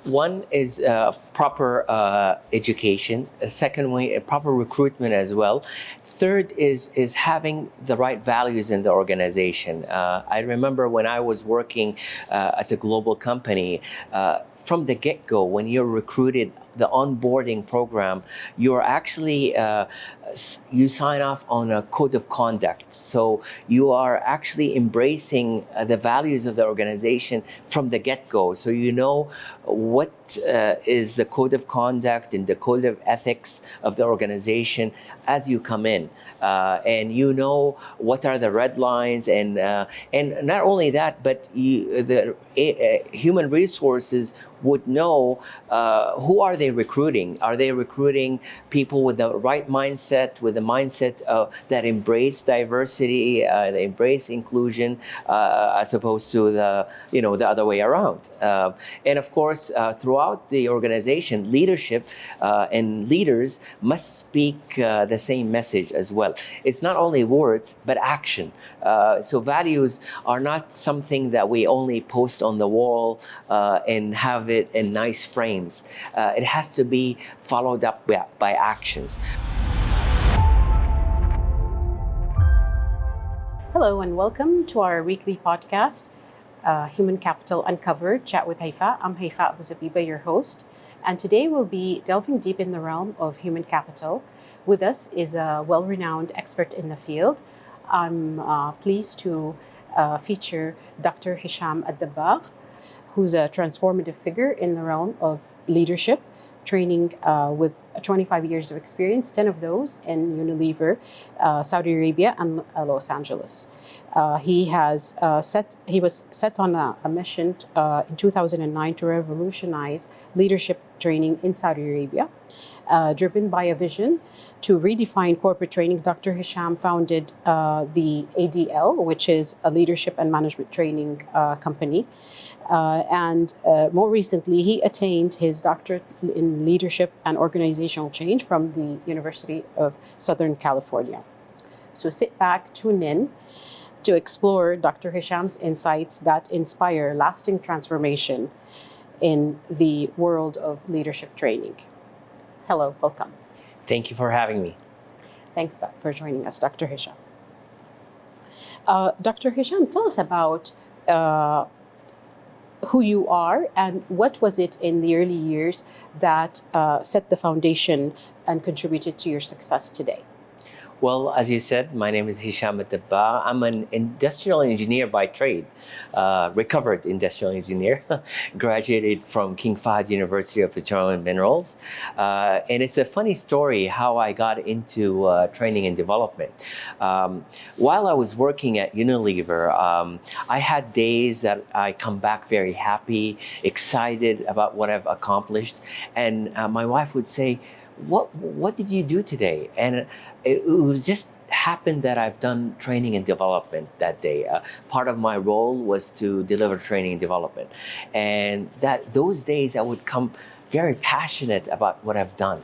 One is proper education. Second way, proper recruitment as well. Third is having the right values in the organization. I remember when I was working at a global company, from the get-go, when you're recruited, the onboarding program, you're actually you sign off on a code of conduct. So you are actually embracing the values of the organization from the get-go. So you know what is the code of conduct and the code of ethics of the organization as you come in, and you know what are the red lines, and not only that, but the human resources would know who are they recruiting. Are they recruiting people with the right mindset, with the mindset that embrace diversity, that embrace inclusion, as opposed to the other way around. And of course, throughout the organization, leadership and leaders must speak the same message as well. It's not only words, but action. So values are not something that we only post on the wall and have it in nice frames. It has to be followed up by actions. Hello and welcome to our weekly podcast, Human Capital Uncovered, Chat with Haifa. I'm Haifa Abu Zabiba, your host, and today we'll be delving deep in the realm of human capital. With us is a well-renowned expert in the field. I'm pleased to feature Dr. Hisham Al-Dabbagh, who's a transformative figure in the realm of leadership, training with 25 years of experience, 10 of those in Unilever, Saudi Arabia, and Los Angeles. He was set on a mission in 2009 to revolutionize leadership training in Saudi Arabia. Driven by a vision to redefine corporate training, Dr. Hisham founded the ADL, which is a leadership and management training company. And more recently, he attained his doctorate in leadership and organizational change from the University of Southern California. So sit back, tune in to explore Dr. Hisham's insights that inspire lasting transformation in the world of leadership training. Hello, welcome. Thank you for having me. Thanks for joining us, Dr. Hisham. Dr. Hisham, tell us about who you are and what was it in the early years that set the foundation and contributed to your success today? Well, as you said, my name is Hisham Al-Dabbagh. I'm an industrial engineer by trade, recovered industrial engineer, graduated from King Fahd University of Petroleum and Minerals. And it's a funny story how I got into training and development. While I was working at Unilever, I had days that I come back very happy, excited about what I've accomplished. And my wife would say, what did you do today? And it was just happened that I've done training and development that day. Part of my role was to deliver training and development. And those days I would come very passionate about what I've done.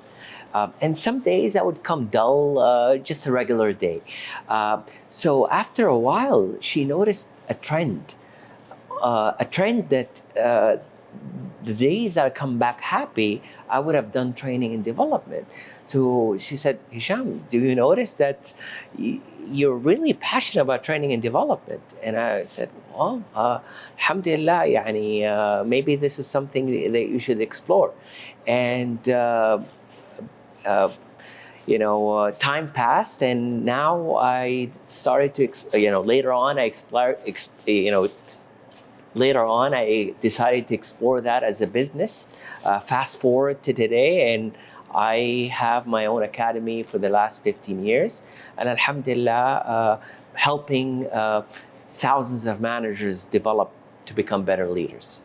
And some days I would come dull, just a regular day. So after a while, she noticed a trend that the days I come back happy, I would have done training and development. So she said, Hisham, do you notice that you're really passionate about training and development? And I said, well, alhamdulillah, yani, maybe this is something that you should explore. And time passed, and now I started to, later on, Later on, I decided to explore that as a business. Fast forward to today, and I have my own academy for the last 15 years. And alhamdulillah, helping thousands of managers develop to become better leaders.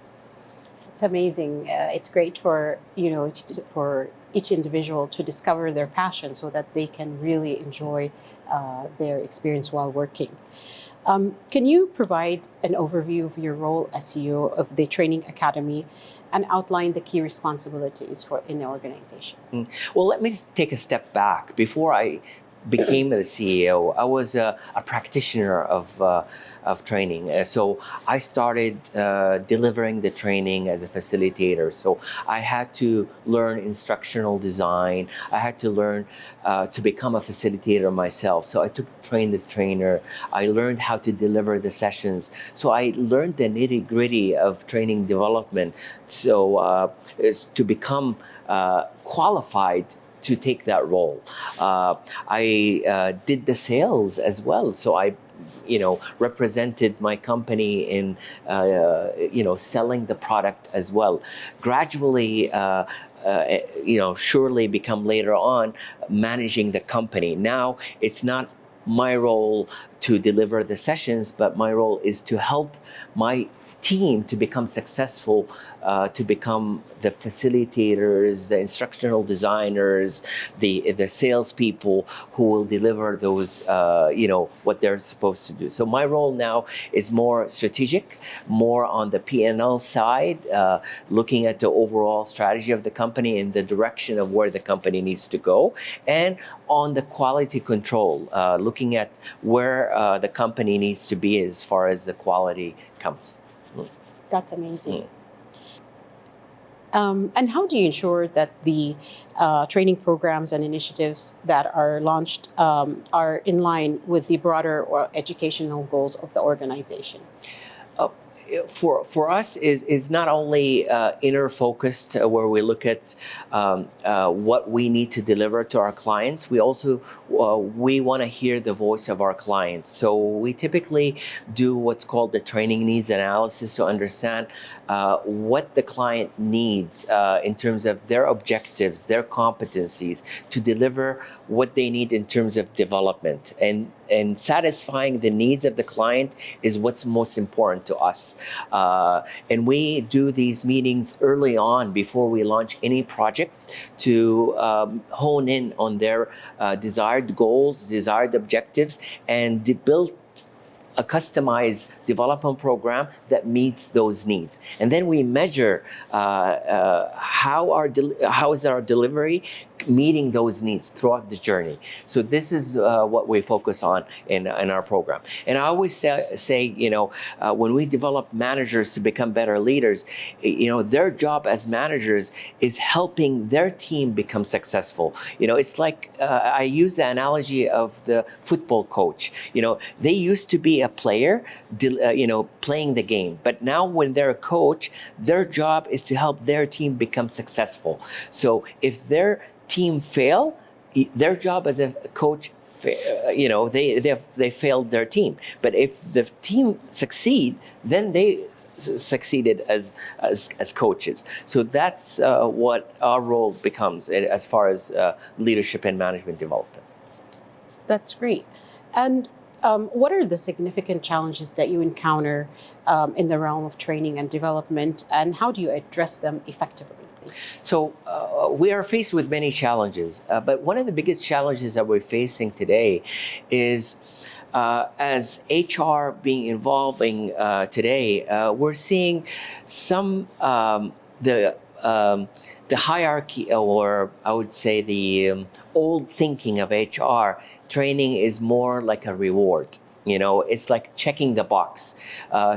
It's amazing. It's great for each individual to discover their passion so that they can really enjoy their experience while working. Can you provide an overview of your role as CEO of the Training Academy and outline the key responsibilities in the organization? Well, let me take a step back. Before I became the CEO, I was a practitioner of training. So I started delivering the training as a facilitator. So I had to learn instructional design. I had to learn to become a facilitator myself. So I took train the trainer. I learned how to deliver the sessions. So I learned the nitty gritty of training development. So is to become qualified to take that role. I did the sales as well. So I represented my company in selling the product as well. Gradually, surely become later on managing the company. Now it's not my role to deliver the sessions, but my role is to help my team to become successful, to become the facilitators, the instructional designers, the salespeople who will deliver those, what they're supposed to do. So my role now is more strategic, more on the P&L side, looking at the overall strategy of the company and the direction of where the company needs to go, and on the quality control, looking at where the company needs to be as far as the quality comes. That's amazing. And how do you ensure that the training programs and initiatives that are launched are in line with the broader or educational goals of the organization? For us is not only inner focused, where we look at what we need to deliver to our clients. We also we want to hear the voice of our clients. So we typically do what's called the training needs analysis to understand what the client needs in terms of their objectives, their competencies to deliver what they need in terms of development, and satisfying the needs of the client is what's most important to us. And we do these meetings early on before we launch any project to hone in on their desired goals, desired objectives, and build a customized development program that meets those needs. And then we measure how is our delivery meeting those needs throughout the journey. So this is what we focus on in our program. And I always say when we develop managers to become better leaders, their job as managers is helping their team become successful. It's like I use the analogy of the football coach. They used to be a player, playing the game, but now when they're a coach, their job is to help their team become successful. So if their team fail, their job as a coach, they failed their team. But if the team succeed, then they succeeded as coaches. So that's what our role becomes as far as leadership and management development. That's great. And what are the significant challenges that you encounter in the realm of training and development, and how do you address them effectively? So we are faced with many challenges, but one of the biggest challenges that we're facing today is as HR being involving today, we're seeing some the hierarchy, or I would say the old thinking of HR. Training is more like a reward. It's like checking the box.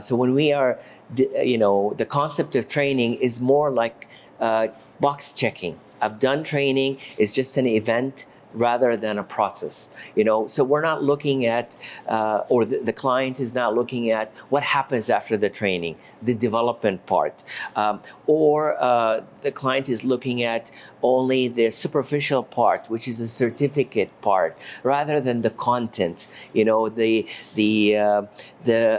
So when we are, the concept of training is more like box checking. I've done training. It's just an event rather than a process. So we're not looking at, or the client is not looking at what happens after the training, the development part, or the client is looking at only the superficial part, which is the certificate part, rather than the content. The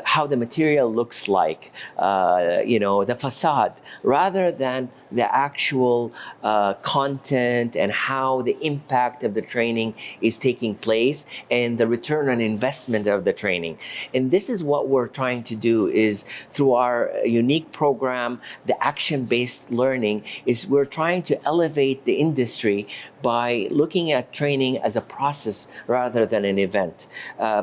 how the material looks like, the facade, rather than the actual content and how the impact of the training is taking place and the return on investment of the training. And this is what we're trying to do, is through our unique program, the action-based learning, is we're trying to elevate elevate the industry by looking at training as a process rather than an event.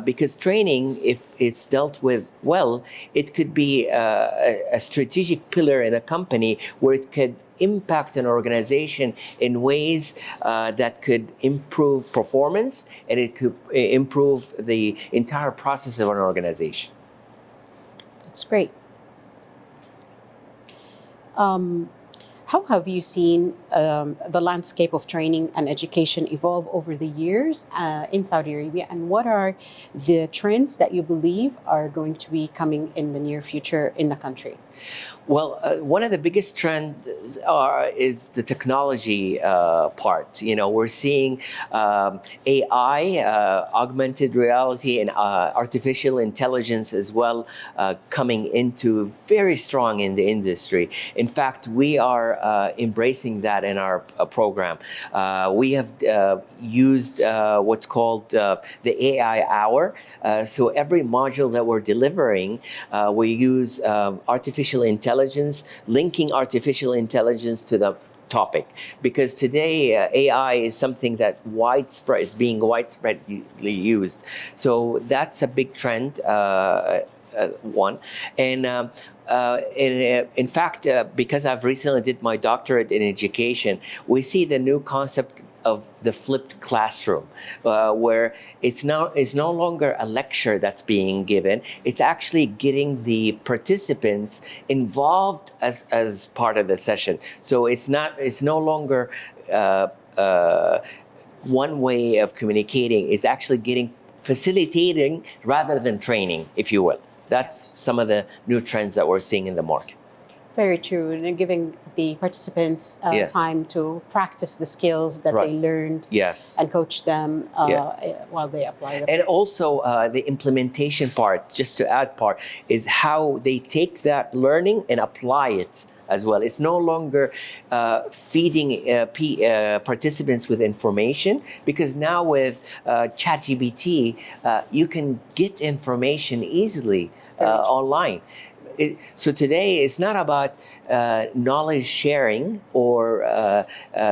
Because training, if it's dealt with well, it could be a strategic pillar in a company where it could impact an organization in ways that could improve performance, and it could improve the entire process of an organization. That's great. How have you seen the landscape of training and education evolve over the years in Saudi Arabia, and what are the trends that you believe are going to be coming in the near future in the country? Well, one of the biggest trends is the technology part. We're seeing AI, augmented reality, and artificial intelligence as well coming into very strong in the industry. In fact, we are embracing that in our program. We have used what's called the AI hour. So every module that we're delivering, we use artificial intelligence, linking artificial intelligence to the topic, because today AI is something that is being widespreadly used. So that's a big trend. One, and in fact, because I've recently did my doctorate in education, we see the new concept of the flipped classroom, where it's no longer a lecture that's being given. It's actually getting the participants involved as part of the session. So it's no longer one way of communicating. It's actually facilitating rather than training, if you will. That's some of the new trends that we're seeing in the market. Very true. And giving the participants time to practice the skills that they learned, and coach them while they apply them. And also the implementation part, just to add part, is how they take that learning and apply it as well. It's no longer feeding participants with information, because now with ChatGPT, you can get information easily online. So today it's not about knowledge sharing or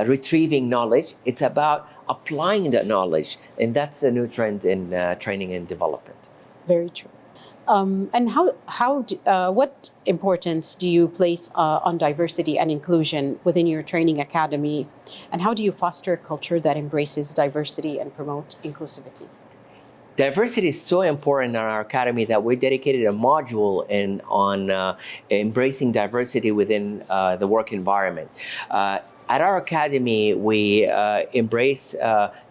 retrieving knowledge. It's about applying that knowledge, and that's the new trend in training and development. Very true. And what importance do you place on diversity and inclusion within your training academy, and how do you foster a culture that embraces diversity and promote inclusivity? Diversity is so important in our academy that we dedicated a module on embracing diversity within the work environment. At our academy, we embrace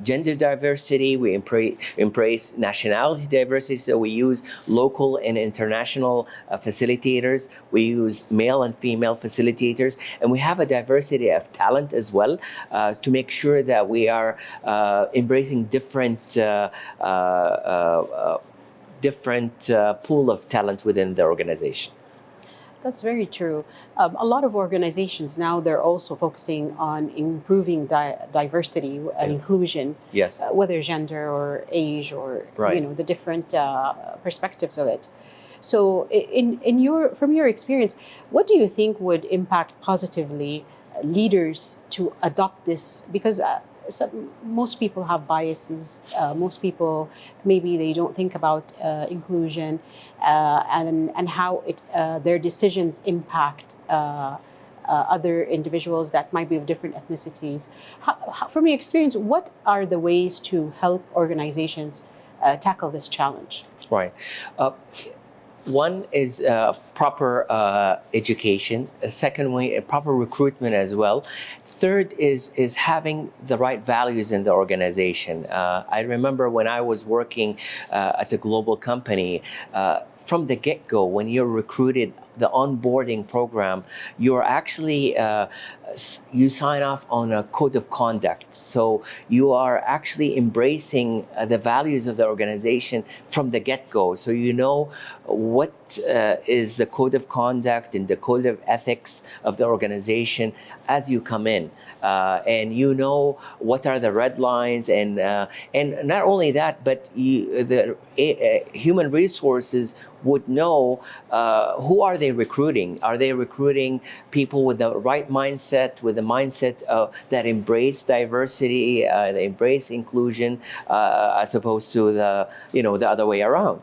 gender diversity, we embrace nationality diversity, so we use local and international facilitators, we use male and female facilitators, and we have a diversity of talent as well to make sure that we are embracing different pool of talent within the organization. That's very true. A lot of organizations now, they're also focusing on improving diversity and inclusion, whether gender or age or the different perspectives of it. So from your experience, what do you think would impact positively leaders to adopt this? Because most people have biases. Most people, maybe they don't think about inclusion and how their decisions impact other individuals that might be of different ethnicities. From your experience, what are the ways to help organizations tackle this challenge? Right. One is proper education. Second way, proper recruitment as well. Third is having the right values in the organization. I remember when I was working at a global company, from the get-go, when you're recruited, the onboarding program, you're actually you sign off on a code of conduct. So you are actually embracing the values of the organization from the get-go. So you know what is the code of conduct and the code of ethics of the organization as you come in, and you know what are the red lines, and not only that, but the human resources would know who are they recruiting? Are they recruiting people with the right mindset, with the mindset that embrace diversity, that embrace inclusion, as opposed to the other way around?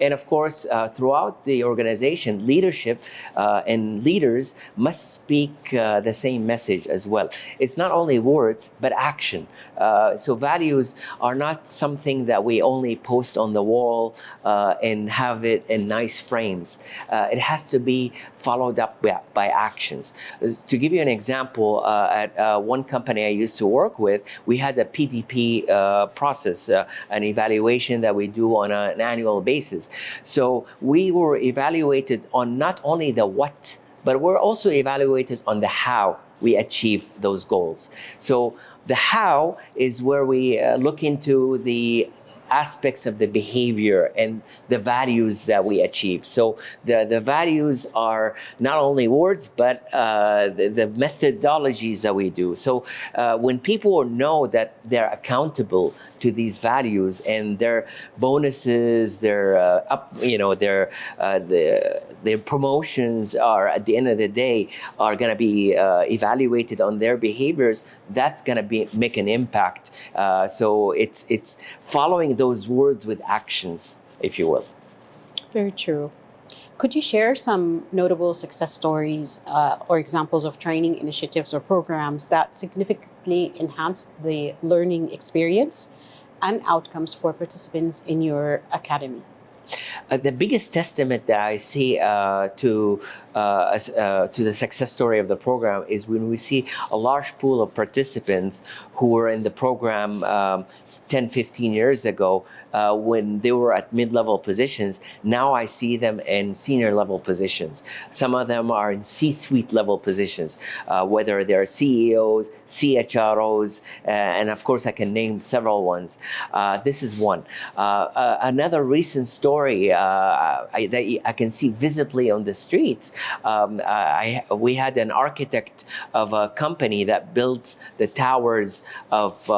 And of course, throughout the organization, leadership and leaders must speak the same message as well. It's not only words, but action. So values are not something that we only post on the wall and have it in nice frames. It has to be followed up by actions. To give you an example, at one company I used to work with, we had a PDP process, an evaluation that we do on an annual basis. So we were evaluated on not only the what, but we're also evaluated on the how we achieve those goals. So the how is where we look into the aspects of the behavior and the values that we achieve. So the values are not only words, but the methodologies that we do. So when people know that they're accountable to these values and their bonuses, their their promotions are at the end of the day are going to be evaluated on their behaviors, that's going to make an impact. So it's following those words with actions, if you will. Very true. Could you share some notable success stories or examples of training initiatives or programs that significantly enhanced the learning experience and outcomes for participants in your academy? The biggest testament that I see to the success story of the program is when we see a large pool of participants who were in the program 10, 15 years ago when they were at mid-level positions. Now I see them in senior level positions. Some of them are in C-suite level positions, whether they're CEOs, CHROs, and of course I can name several ones. This is one. Another recent story that I can see visibly on the streets. We had an architect of a company that builds the towers of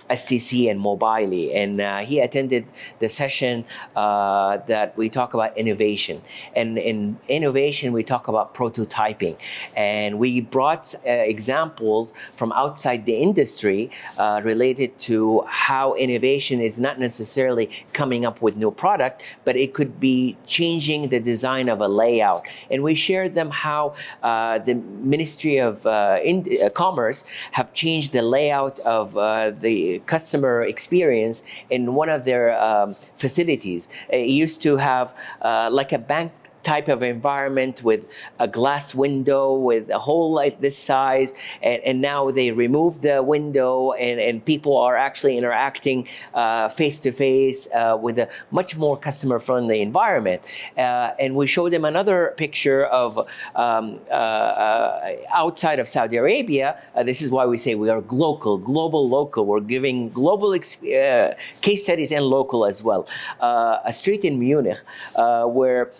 STC and Mobile, and he attended the session that we talk about innovation. And in innovation, we talk about prototyping. And we brought examples from outside the industry related to how innovation is not necessarily coming up with new product, but it could be changing the design of a layout. And we shared them how the Ministry of Commerce have changed the layout of the customer experience in one of their facilities. It used to have like a bank type of environment with a glass window with a hole like this size, and now they removed the window and people are actually interacting face to face with a much more customer friendly environment. And we showed them another picture of outside of Saudi Arabia. This is why we say we are global local. We're giving global case studies and local as well. A street in Munich where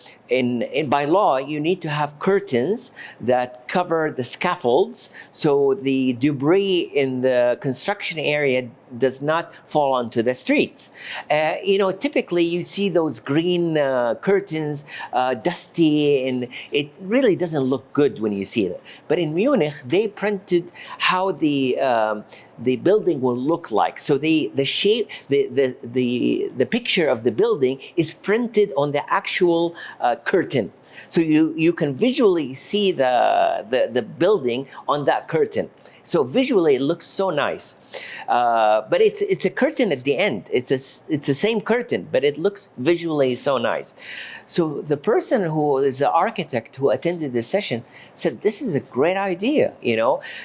by law, you need to have curtains that cover the scaffolds so the debris in the construction area does not fall onto the streets. Typically you see those green curtains, dusty, and it really doesn't look good when you see it. But in Munich, they printed how the building will look like. So the shape, the picture of the building is printed on the actual curtain. So you can visually see the building on that curtain. So visually it looks so nice, but it's a curtain at the end. It's the same curtain, but it looks visually so nice. So the person who is the architect who attended this session said, "This is a great idea."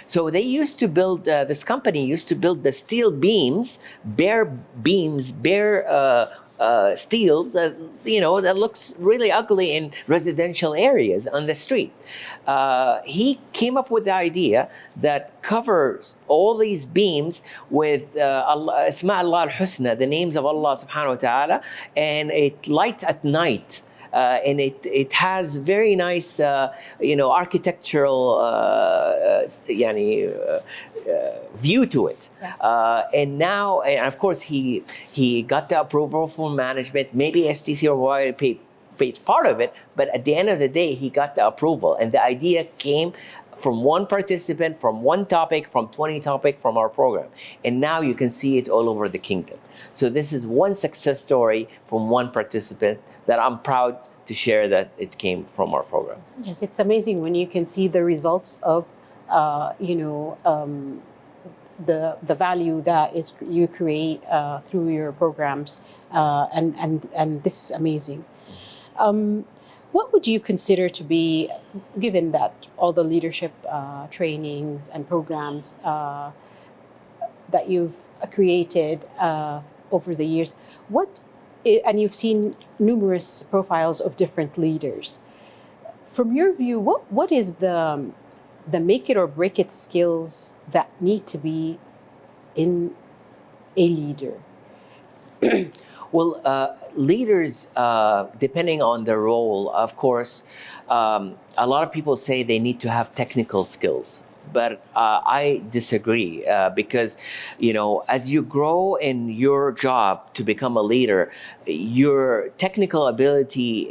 So they used to build. This company used to build the steel beams, bare beams, bare. Steels that looks really ugly in residential areas on the street. He came up with the idea that covers all these beams with Asma Allah al-Husna, the names of Allah subhanahu wa ta'ala, and it lights at night. And it has very nice, architectural, view to it. Yeah. And of course, he got the approval from management. Maybe STC or participates part of it, but at the end of the day, he got the approval. And the idea came from one participant, from one topic, from 20 topics from our program. And now you can see it all over the kingdom. So this is one success story from one participant that I'm proud to share that it came from our program. Yes, it's amazing when you can see the results of, the value that is you create through your programs, and this is amazing. What would you consider to be, given that all the leadership trainings and programs that you've created over the years, and you've seen numerous profiles of different leaders. From your view, what is the make it or break it skills that need to be in a leader? Well, leaders, depending on their role, of course, a lot of people say they need to have technical skills. But I disagree because, as you grow in your job to become a leader, your technical ability,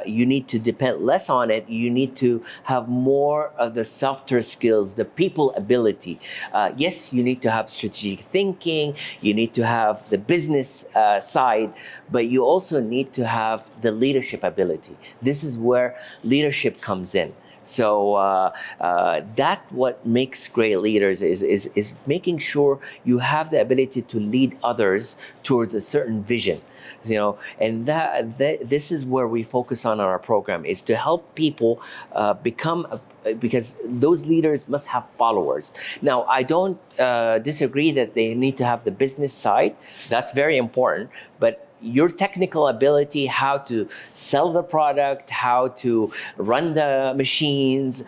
you need to depend less on it. You need to have more of the softer skills, the people ability. Yes, you need to have strategic thinking. You need to have the business side, but you also need to have the leadership ability. This is where leadership comes in. So that what makes great leaders is making sure you have the ability to lead others towards a certain vision, and this is where we focus on our program, is to help people because those leaders must have followers. Now, I don't disagree that they need to have the business side. That's very important, but your technical ability, how to sell the product, how to run the machines,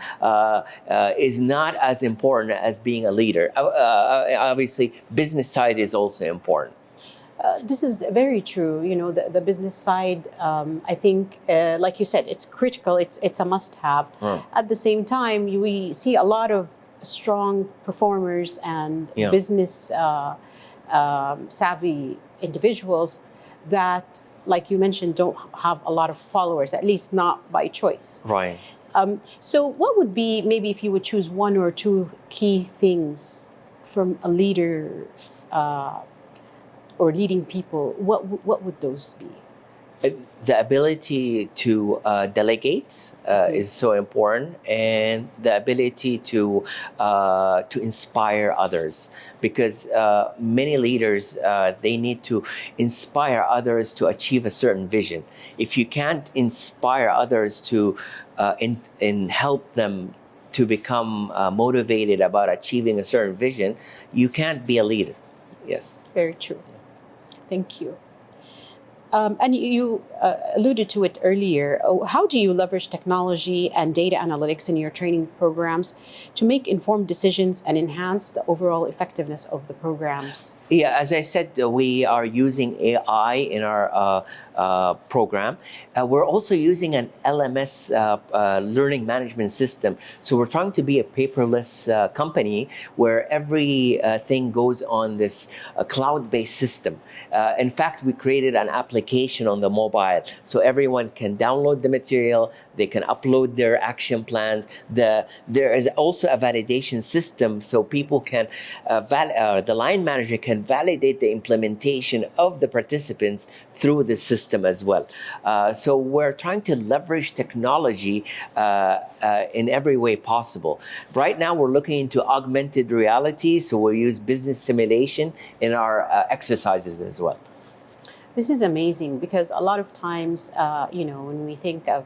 is not as important as being a leader. Obviously, business side is also important. This is very true. The business side, I think, like you said, it's critical. It's a must-have. At the same time, we see a lot of strong performers and business savvy individuals that, like you mentioned, don't have a lot of followers, at least not by choice. Right. So what would be, maybe if you would choose one or two key things from a leader or leading people, what would those be? The ability to delegate is so important, and the ability to inspire others, because many leaders they need to inspire others to achieve a certain vision. If you can't inspire others to and help them to become motivated about achieving a certain vision, you can't be a leader. Yes. Very true. Thank you. And you alluded to it earlier. How do you leverage technology and data analytics in your training programs to make informed decisions and enhance the overall effectiveness of the programs? Yeah, as I said, we are using AI in our program. We're also using an LMS learning management system. So we're trying to be a paperless company where everything goes on this cloud-based system. In fact, we created an application on the mobile so everyone can download the material, they can upload their action plans. There is also a validation system so people can, the line manager can validate the implementation of the participants through the system as well. So we're trying to leverage technology in every way possible. Right now, we're looking into augmented reality, so we'll use business simulation in our exercises as well. This is amazing because a lot of times, when we think of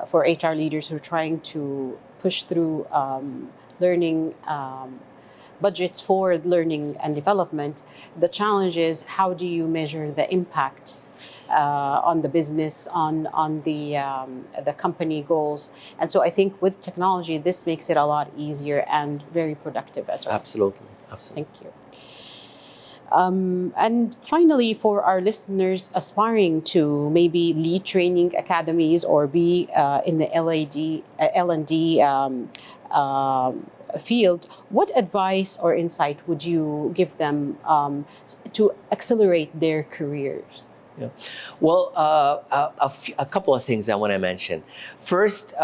for HR leaders who are trying to push through learning budgets for learning and development, the challenge is how do you measure the impact on the business, on the company goals. And so I think with technology, this makes it a lot easier and very productive as well. Absolutely. Absolutely. Thank you. And finally, for our listeners aspiring to maybe lead training academies or be in the L&D field, what advice or insight would you give them to accelerate their careers? Yeah. Well, a couple of things I want to mention. First,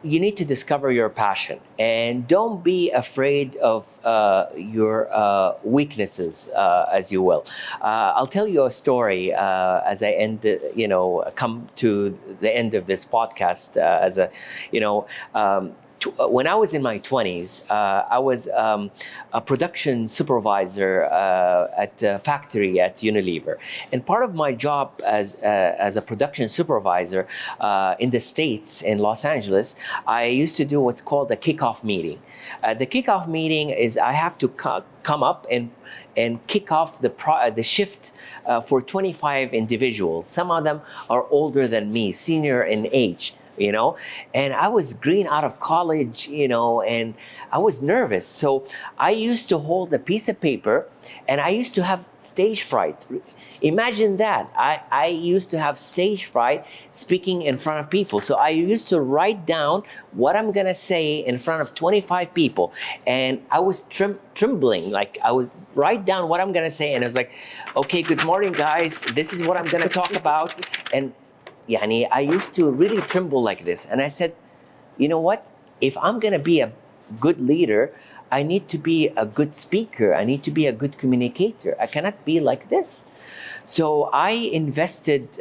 you need to discover your passion and don't be afraid of your weaknesses, as you will. I'll tell you a story as I come to the end of this podcast. You know, um, when I was in my 20s, I was a production supervisor at a factory at Unilever. And part of my job as a production supervisor in the States, in Los Angeles, I used to do what's called a kickoff meeting. The kickoff meeting is I have to come up and kick off the shift for 25 individuals. Some of them are older than me, senior in age. And I was green out of college, and I was nervous. So I used to hold a piece of paper and I used to have stage fright. Imagine that. I used to have stage fright speaking in front of people. So I used to write down what I'm going to say in front of 25 people. And I was trembling, like I would write down what I'm going to say. And I was like, okay, good morning, guys. This is what I'm going to talk about. And I used to really tremble like this. And I said, you know what? If I'm going to be a good leader, I need to be a good speaker. I need to be a good communicator. I cannot be like this. So I invested,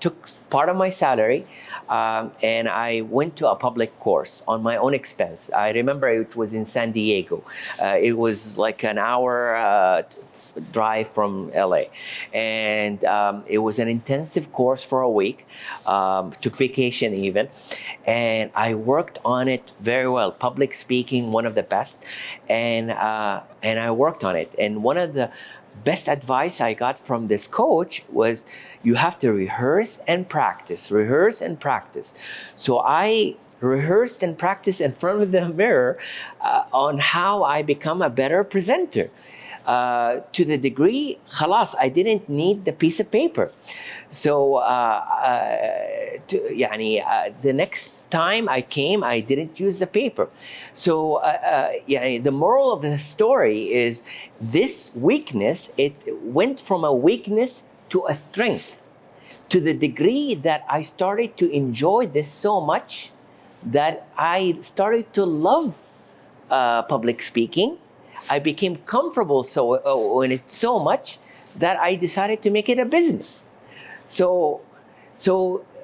took part of my salary, and I went to a public course on my own expense. I remember it was in San Diego. It was like an hour drive from LA. And it was an intensive course for a week, took vacation even. And I worked on it very well. Public speaking, one of the best. And I worked on it. And one of the best advice I got from this coach was you have to rehearse and practice. So I rehearsed and practiced in front of the mirror on how I become a better presenter. To the degree, khalas, I didn't need the piece of paper. So the next time I came, I didn't use the paper. So the moral of the story is this weakness, it went from a weakness to a strength, to the degree that I started to enjoy this so much that I started to love public speaking. I became comfortable in it so much that I decided to make it a business. So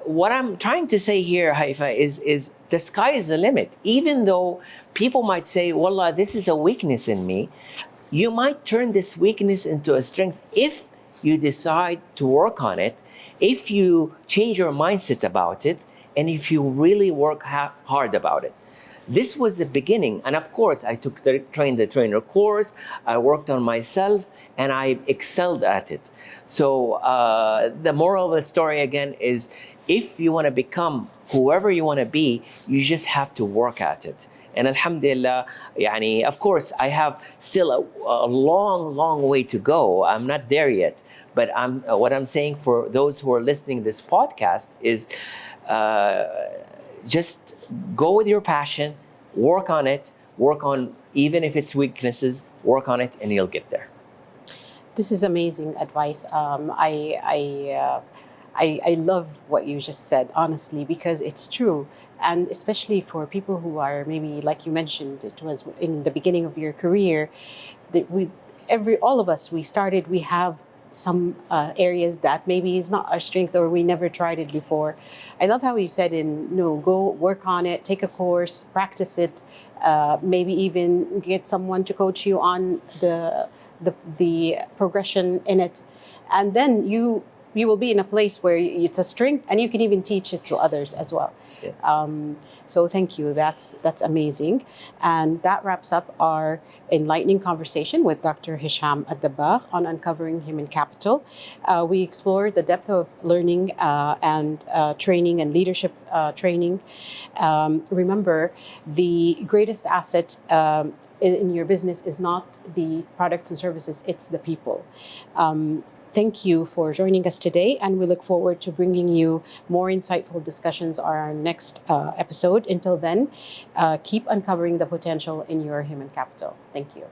what I'm trying to say here, Haifa, is the sky is the limit. Even though people might say, Wallah, this is a weakness in me, you might turn this weakness into a strength if you decide to work on it, if you change your mindset about it, and if you really work hard about it. This was the beginning. And of course, I took the train the trainer course, I worked on myself, and I excelled at it. So the moral of the story again is if you want to become whoever you want to be, you just have to work at it. And alhamdulillah, of course, I have still a long way to go. I'm not there yet. But what I'm saying for those who are listening to this podcast is just go with your passion, work on it, even if it's weaknesses, work on it, and you'll get there. This is amazing advice. I love what you just said, honestly, because it's true. And especially for people who are maybe, like you mentioned, it was in the beginning of your career, that all of us, we have some areas that maybe is not our strength or we never tried it before. I love how you said go work on it, take a course, practice it, maybe even get someone to coach you on the progression in it. And then you will be in a place where it's a strength and you can even teach it to others as well. Yeah. So thank you. That's amazing. And that wraps up our enlightening conversation with Dr. Hisham Al-Dabbagh on uncovering human capital. We explored the depth of learning and training and leadership training. Remember, the greatest asset in your business is not the products and services, it's the people. Thank you for joining us today, and we look forward to bringing you more insightful discussions on our next episode. Until then, keep uncovering the potential in your human capital. Thank you.